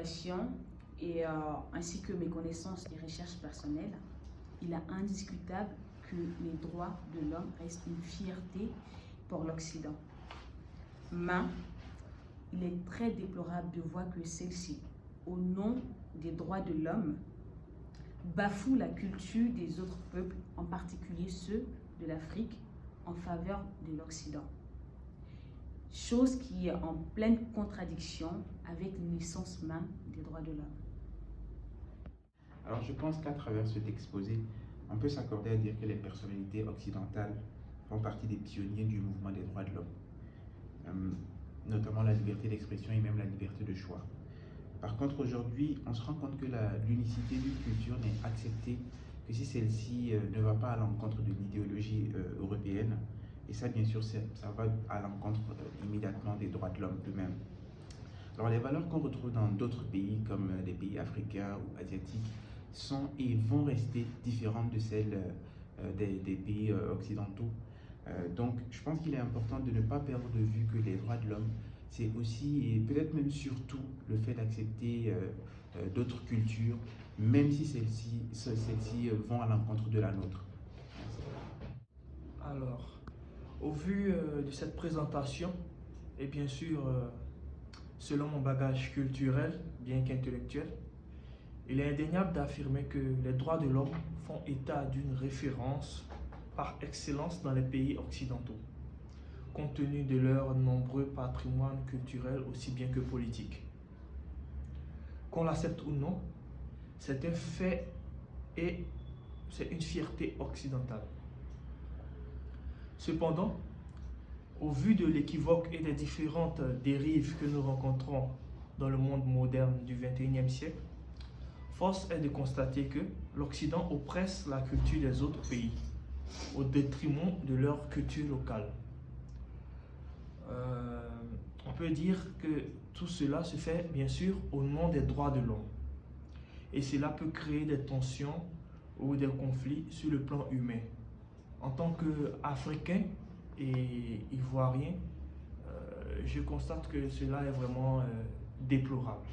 observations ainsi que mes connaissances et recherches personnelles, il est indiscutable que les droits de l'homme restent une fierté pour l'Occident. Mais il est très déplorable de voir que celle-ci, au nom des droits de l'homme, bafoue la culture des autres peuples, en particulier ceux de l'Afrique, en faveur de l'Occident. Chose qui est en pleine contradiction avec l'essence même des droits de l'homme. Alors je pense qu'à travers cet exposé, on peut s'accorder à dire que les personnalités occidentales font partie des pionniers du mouvement des droits de l'homme, notamment la liberté d'expression et même la liberté de choix. Par contre, aujourd'hui, on se rend compte que l'unicité d'une culture n'est acceptée que si celle-ci ne va pas à l'encontre de l'idéologie européenne. Et ça, bien sûr, ça va à l'encontre immédiatement des droits de l'homme eux-mêmes. Alors, les valeurs qu'on retrouve dans d'autres pays, comme les pays africains ou asiatiques, sont et vont rester différentes de celles des pays occidentaux. Donc, je pense qu'il est important de ne pas perdre de vue que les droits de l'homme, c'est aussi, et peut-être même surtout, le fait d'accepter d'autres cultures, même si celles-ci vont à l'encontre de la nôtre. Alors, au vu de cette présentation, et bien sûr, selon mon bagage culturel, bien qu'intellectuel, il est indéniable d'affirmer que les droits de l'homme font état d'une référence par excellence dans les pays occidentaux, compte tenu de leurs nombreux patrimoines culturels aussi bien que politiques. Qu'on l'accepte ou non, c'est un fait et c'est une fierté occidentale. Cependant, au vu de l'équivoque et des différentes dérives que nous rencontrons dans le monde moderne du XXIe siècle, force est de constater que l'Occident oppresse la culture des autres pays au détriment de leur culture locale. On peut dire que tout cela se fait bien sûr au nom des droits de l'homme. Et cela peut créer des tensions ou des conflits sur le plan humain. En tant qu'Africain et Ivoirien, je constate que cela est vraiment déplorable.